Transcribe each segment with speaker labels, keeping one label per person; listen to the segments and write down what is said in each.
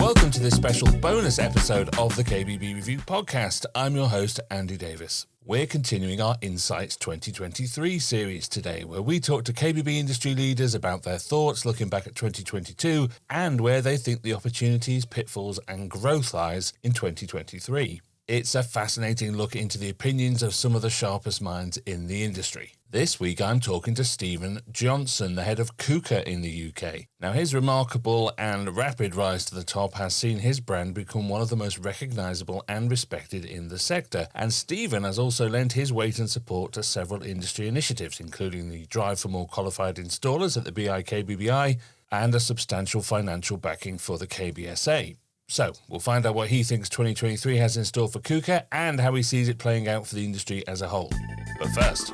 Speaker 1: Welcome to this special bonus episode of the KBB Review podcast. I'm your host, Andy Davies. We're continuing our Insights 2023 series today, where we talk to KBB industry leaders about their thoughts looking back at 2022 and where they think the opportunities, pitfalls and growth lies in 2023. It's a fascinating look into the opinions of some of the sharpest minds in the industry. This week I'm talking to Stephen Johnson, the head of Kuka in the UK. Now his remarkable and rapid rise to the top has seen his brand become one of the most recognisable and respected in the sector. And Stephen has also lent his weight and support to several industry initiatives, including the drive for more qualified installers at the BiKBBI and a substantial financial backing for the KBSA. So, we'll find out what he thinks 2023 has in store for Kuka and how he sees it playing out for the industry as a whole. But first,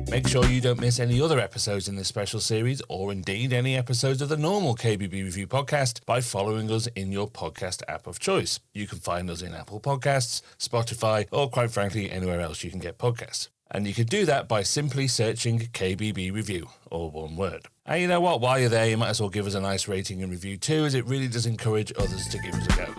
Speaker 1: make sure you don't miss any other episodes in this special series or indeed any episodes of the normal KBB Review podcast by following us in your podcast app of choice. You can find us in Apple Podcasts, Spotify, or quite frankly, anywhere else you can get podcasts. And you can do that by simply searching KBB Review, all one word. And you know what? While you're there, you might as well give us a nice rating and review too, as it really does encourage others to give us a go.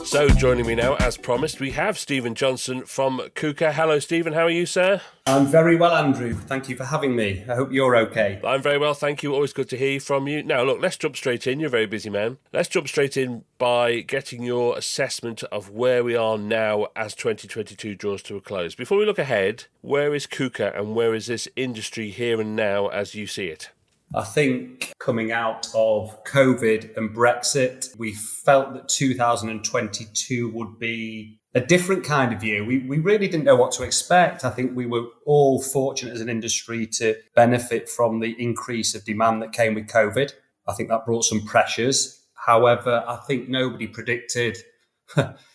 Speaker 1: So joining me now, as promised, we have Stephen Johnson from Kuka. Hello, Stephen. How are you, sir?
Speaker 2: I'm very well, Andrew. Thank you for having me. I hope you're okay.
Speaker 1: I'm very well, thank you. Always good to hear from you. Now, look, let's jump straight in. You're a very busy man. Let's jump straight in by getting your assessment of where we are now as 2022 draws to a close. Before we look ahead, where is Kuka and where is this industry here and now as you see it?
Speaker 2: I think coming out of COVID and Brexit, we felt that 2022 would be a different kind of year. We really didn't know what to expect. I think we were all fortunate as an industry to benefit from the increase of demand that came with COVID. I think that brought some pressures. However, I think nobody predicted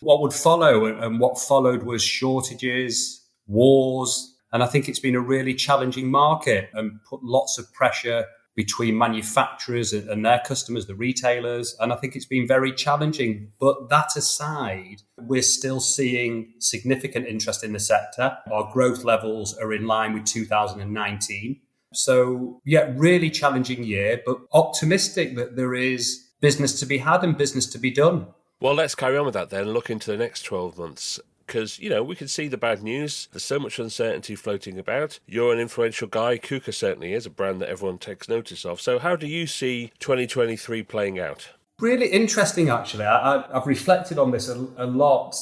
Speaker 2: what would follow, and what followed was shortages, wars, and I think it's been a really challenging market and put lots of pressure between manufacturers and their customers, the retailers. And I think it's been very challenging. But that aside, we're still seeing significant interest in the sector. Our growth levels are in line with 2019. So, yeah, really challenging year, but optimistic that there is business to be had and business to be done.
Speaker 1: Well, let's carry on with that then and look into the next 12 months. Because, you know, we can see the bad news. There's so much uncertainty floating about. You're an influential guy. Kuka certainly is a brand that everyone takes notice of. So how do you see 2023 playing out?
Speaker 2: Really interesting, actually. I've reflected on this a lot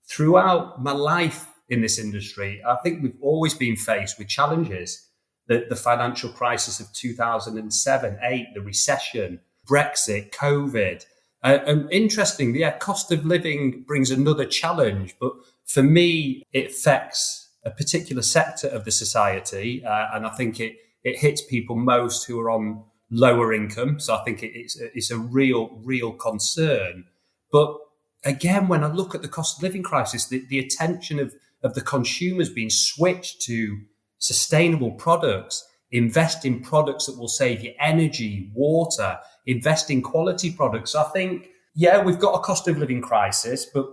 Speaker 2: throughout my life in this industry. I think we've always been faced with challenges. The financial crisis of 2007, 8, the recession, Brexit, COVID. And interestingly, cost of living brings another challenge. But for me, it affects a particular sector of the society. And I think it hits people most who are on lower income. So I think it's a real concern. But again, when I look at the cost of living crisis, the attention of the consumers being switched to sustainable products, invest in products that will save you energy, water, invest in quality products. I think, we've got a cost of living crisis, but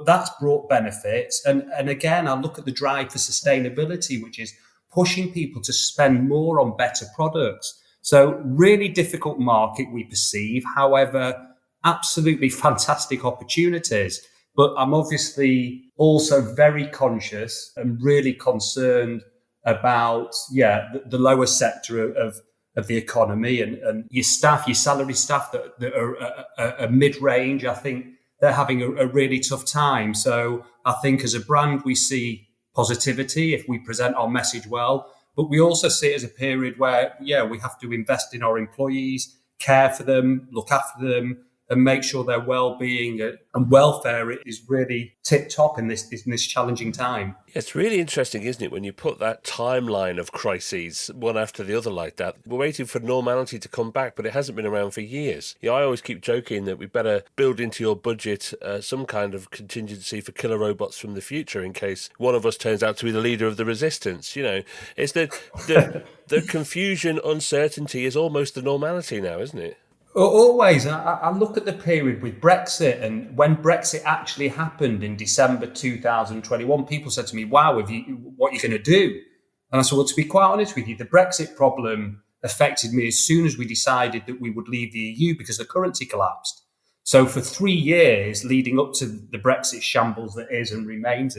Speaker 2: that's brought benefits. And again, I look at the drive for sustainability, which is pushing people to spend more on better products. So really difficult market we perceive. However, absolutely fantastic opportunities. But I'm obviously also very conscious and really concerned about, the lower sector of the economy and your staff, your salary staff that are mid-range. I think they're having a really tough time. So I think as a brand, we see positivity if we present our message well, but we also see it as a period where, we have to invest in our employees, care for them, look after them, and make sure their well-being and welfare is really tip-top in this challenging time.
Speaker 1: It's really interesting, isn't it, when you put that timeline of crises one after the other like that. We're waiting for normality to come back, but it hasn't been around for years. I always keep joking that we better build into your budget some kind of contingency for killer robots from the future in case one of us turns out to be the leader of the resistance. It's the confusion, uncertainty is almost the normality now, isn't it?
Speaker 2: Always. I look at the period with Brexit, and when Brexit actually happened in December 2021, people said to me, wow, what are you going to do? And I said, well, to be quite honest with you, the Brexit problem affected me as soon as we decided that we would leave the EU because the currency collapsed. So for 3 years leading up to the Brexit shambles that is and remains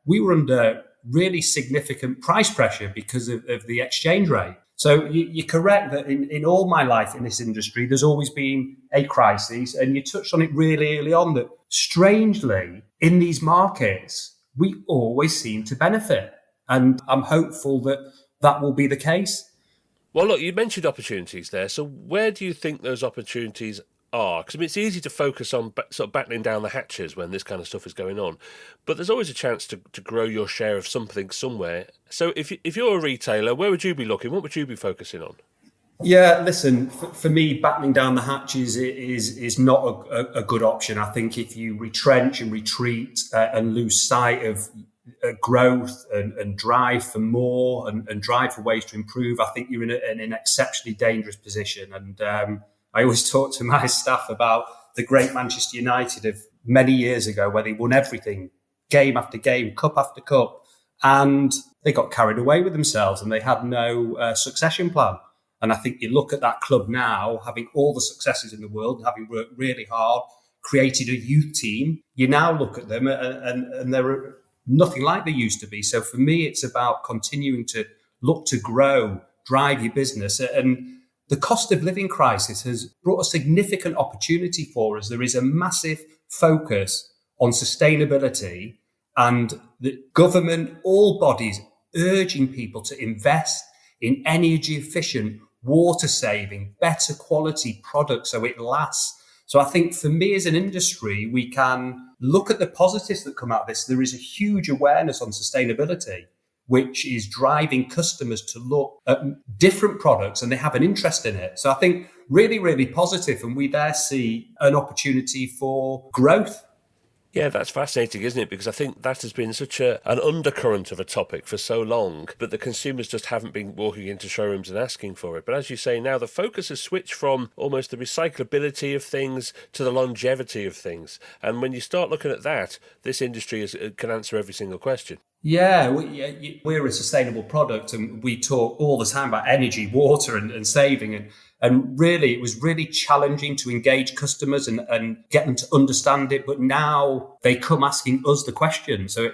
Speaker 2: we were under really significant price pressure because of the exchange rate. So you're correct that in all my life in this industry, there's always been a crisis. And you touched on it really early on that strangely in these markets, we always seem to benefit. And I'm hopeful that that will be the case.
Speaker 3: Well, look, you mentioned opportunities there. So where do you think those opportunities are? Because it's easy to focus on sort of battening down the hatches when this kind of stuff is going on. But there's always a chance to grow your share of something somewhere. So if you're a retailer, where would you be looking? What would you be focusing on?
Speaker 2: Yeah, listen, for me, battening down the hatches is not a good option. I think if you retrench and retreat and lose sight of growth and drive for more and drive for ways to improve, I think you're in an exceptionally dangerous position. And I always talk to my staff about the great Manchester United of many years ago where they won everything, game after game, cup after cup, and they got carried away with themselves and they had no succession plan. And I think you look at that club now, having all the successes in the world, having worked really hard, created a youth team, you now look at them and they're nothing like they used to be. So for me, it's about continuing to look to grow, drive your business. And the cost of living crisis has brought a significant opportunity for us. There is a massive focus on sustainability and the government, all bodies urging people to invest in energy efficient, water saving, better quality products so it lasts. So I think for me as an industry, we can look at the positives that come out of this. There is a huge awareness on sustainability, which is driving customers to look at different products and they have an interest in it. So I think really, really positive, and we there see an opportunity for growth.
Speaker 3: Yeah, that's fascinating, isn't it? Because I think that has been such an undercurrent of a topic for so long, but the consumers just haven't been walking into showrooms and asking for it. But as you say now, the focus has switched from almost the recyclability of things to the longevity of things. And when you start looking at that, this industry can answer every single question.
Speaker 2: Yeah, we're a sustainable product and we talk all the time about energy, water and saving. And really, it was really challenging to engage customers and get them to understand it. But now they come asking us the question. So,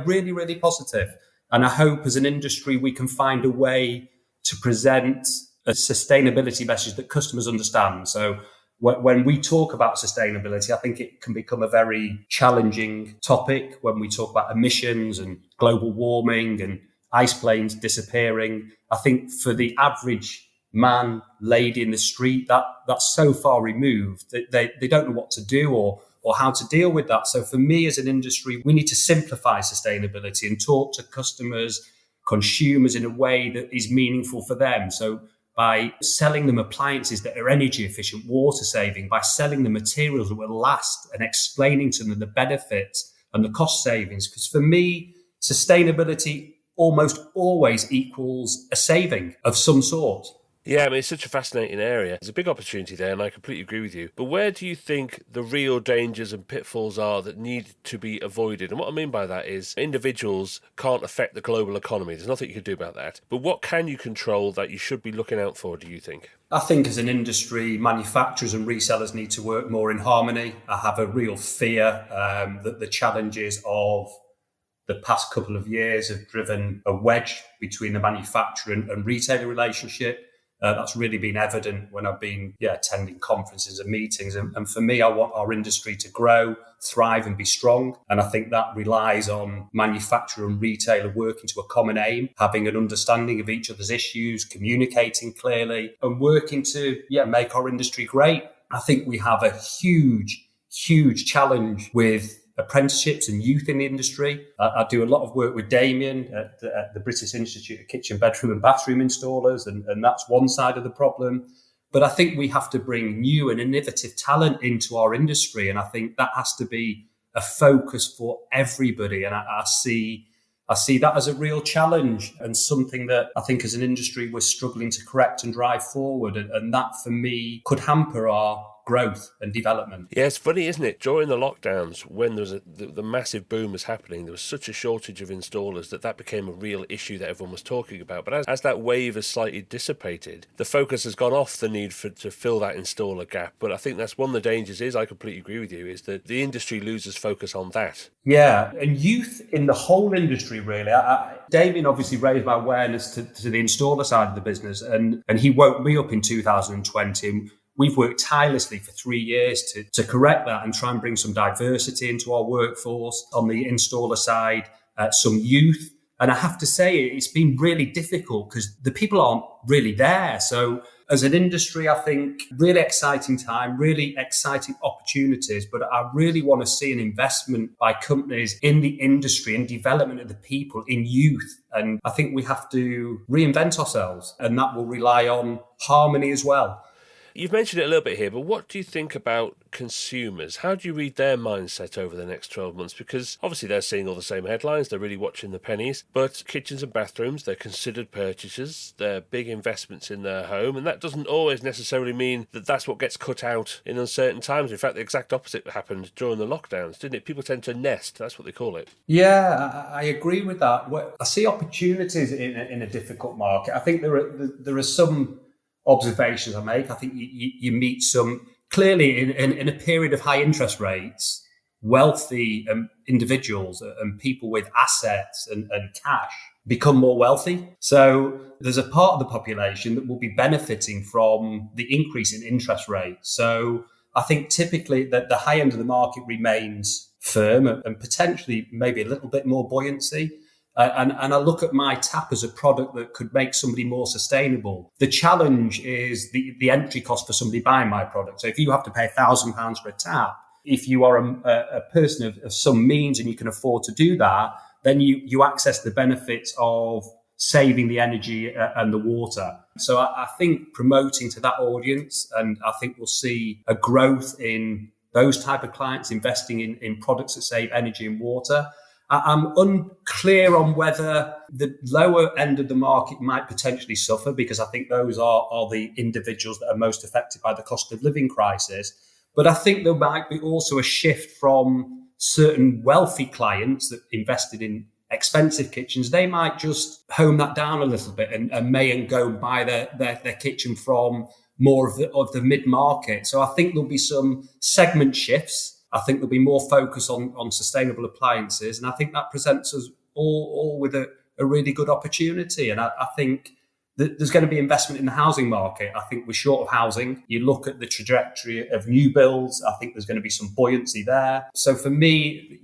Speaker 2: really, really positive. And I hope as an industry, we can find a way to present a sustainability message that customers understand. So when we talk about sustainability, I think it can become a very challenging topic when we talk about emissions and global warming and ice plains disappearing. I think for the average man, lady in the street, that's so far removed that they don't know what to do or how to deal with that. So for me as an industry, we need to simplify sustainability and talk to customers, consumers in a way that is meaningful for them. So by selling them appliances that are energy efficient, water saving, by selling them materials that will last and explaining to them the benefits and the cost savings. Because for me, sustainability almost always equals a saving of some sort.
Speaker 3: Yeah, I mean, it's such a fascinating area. There's a big opportunity there, and I completely agree with you. But where do you think the real dangers and pitfalls are that need to be avoided? And what I mean by that is individuals can't affect the global economy. There's nothing you can do about that. But what can you control that you should be looking out for, do you think?
Speaker 2: I think as an industry, manufacturers and resellers need to work more in harmony. I have a real fear that the challenges of the past couple of years have driven a wedge between the manufacturer and retailer relationship. That's really been evident when I've been attending conferences and meetings. And for me, I want our industry to grow, thrive and be strong. And I think that relies on manufacturer and retailer working to a common aim, having an understanding of each other's issues, communicating clearly and working to make our industry great. I think we have a huge challenge with apprenticeships and youth in the industry. I do a lot of work with Damien at the British Institute of Kitchen, Bedroom and Bathroom Installers, and that's one side of the problem. But I think we have to bring new and innovative talent into our industry, and I think that has to be a focus for everybody. And I see that as a real challenge and something that I think as an industry we're struggling to correct and drive forward. And that for me could hamper our growth and development.
Speaker 3: Yeah, it's funny, isn't it? During the lockdowns, when there was the massive boom was happening, there was such a shortage of installers that became a real issue that everyone was talking about. But as that wave has slightly dissipated, the focus has gone off the need to fill that installer gap. But I think that's one of the dangers I completely agree with you, is that the industry loses focus on that.
Speaker 2: Yeah, and youth in the whole industry, really. Damien obviously raised my awareness to the installer side of the business, and he woke me up in 2020. We've worked tirelessly for 3 years to correct that and try and bring some diversity into our workforce on the installer side, some youth. And I have to say, it's been really difficult because the people aren't really there. So as an industry, I think really exciting time, really exciting opportunities. But I really want to see an investment by companies in the industry and development of the people in youth. And I think we have to reinvent ourselves, and that will rely on harmony as well.
Speaker 3: You've mentioned it a little bit here, but what do you think about consumers? How do you read their mindset over the next 12 months? Because obviously they're seeing all the same headlines, they're really watching the pennies, but kitchens and bathrooms, they're considered purchases, they're big investments in their home, and that doesn't always necessarily mean that that's what gets cut out in uncertain times. In fact, the exact opposite happened during the lockdowns, didn't it? People tend to nest, that's what they call it.
Speaker 2: Yeah, I agree with that. I see opportunities in a difficult market. I think there are some observations I make. I think you meet some, clearly in a period of high interest rates, wealthy individuals and people with assets and cash become more wealthy. So there's a part of the population that will be benefiting from the increase in interest rates. So I think typically that the high end of the market remains firm and potentially maybe a little bit more buoyancy. And I look at my tap as a product that could make somebody more sustainable. The challenge is the entry cost for somebody buying my product. So if you have to pay £1,000 for a tap, if you are a person of some means and you can afford to do that, then you access the benefits of saving the energy and the water. So I think promoting to that audience, and I think we'll see a growth in those type of clients investing in products that save energy and water. I'm unclear on whether the lower end of the market might potentially suffer, because I think those are the individuals that are most affected by the cost of living crisis. But I think there might be also a shift from certain wealthy clients that invested in expensive kitchens. They might just hone that down a little bit and may go and buy their kitchen from more of the mid-market. So I think there'll be some segment shifts. I think there'll be more focus on sustainable appliances. And I think that presents us all with a really good opportunity. And I think that there's going to be investment in the housing market. I think we're short of housing. You look at the trajectory of new builds, I think there's going to be some buoyancy there. So for me,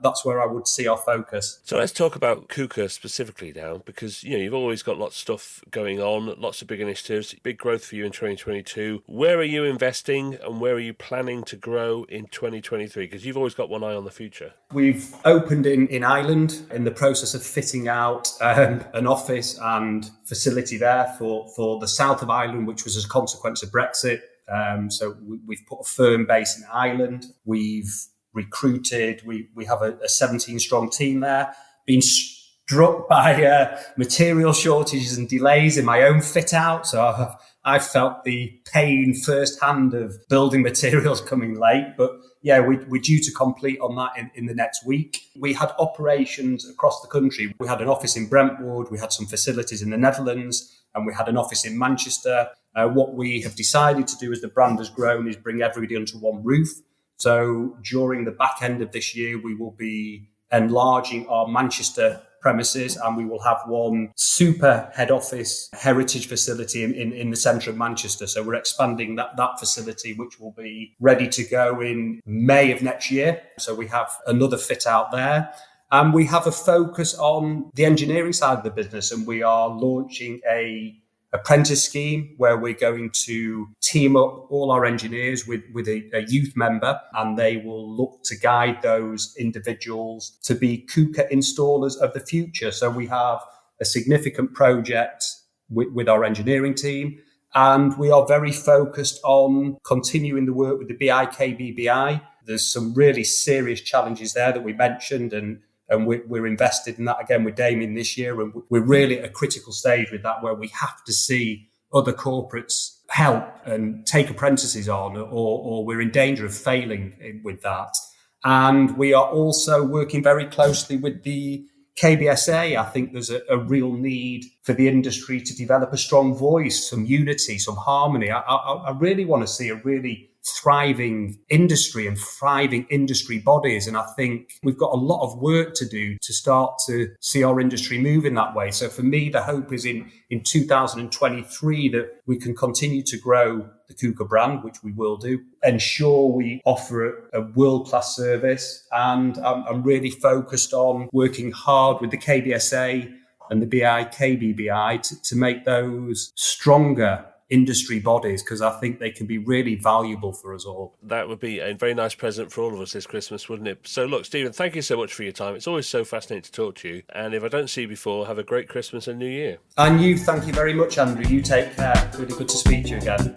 Speaker 2: that's where I would see our focus.
Speaker 3: So let's talk about Kuka specifically now, because you've always got lots of stuff going on, lots of big initiatives, big growth for you in 2022. Where are you investing and where are you planning to grow in 2023? Because you've always got one eye on the future.
Speaker 2: We've opened in Ireland, in the process of fitting out an office and facility there for the south of Ireland, which was as a consequence of Brexit. So we've put a firm base in Ireland. We've recruited. We have a 17-strong team there. Been struck by material shortages and delays in my own fit out. So I've felt the pain firsthand of building materials coming late. But yeah, we're due to complete on that in the next week. We had operations across the country. We had an office in Brentwood. We had some facilities in the Netherlands, and we had an office in Manchester. What we have decided to do as the brand has grown is bring everybody under one roof. So during the back end of this year, we will be enlarging our Manchester premises, and we will have one super head office heritage facility in the centre of Manchester. So we're expanding that facility, which will be ready to go in May of next year. So we have another fit out there. And we have a focus on the engineering side of the business, and we are launching a apprentice scheme where we're going to team up all our engineers with a youth member, and they will look to guide those individuals to be Kuka installers of the future. So we have a significant project with our engineering team, and we are very focused on continuing the work with the BiKBBI. There's some really serious challenges there that we mentioned, and we're invested in that again with Damien this year. And we're really at a critical stage with that, where we have to see other corporates help and take apprentices on, or we're in danger of failing with that. And we are also working very closely with the KBSA. I think there's a real need for the industry to develop a strong voice, some unity, some harmony. I really want to see a really thriving industry and thriving industry bodies. And I think we've got a lot of work to do to start to see our industry move in that way. So for me, the hope is in 2023 that we can continue to grow the Kuka brand, which we will do, ensure we offer a world-class service. And I'm really focused on working hard with the KBSA and the BiKBBI to make those stronger industry bodies, because I think they can be really valuable for us all.
Speaker 3: That would be a very nice present for all of us this Christmas, wouldn't it? So look, Stephen, thank you so much for your time. It's always so fascinating to talk to you. And if I don't see you before, have a great Christmas and New Year.
Speaker 2: And you, thank you very much, Andrew. You take care. Really good to speak to you again.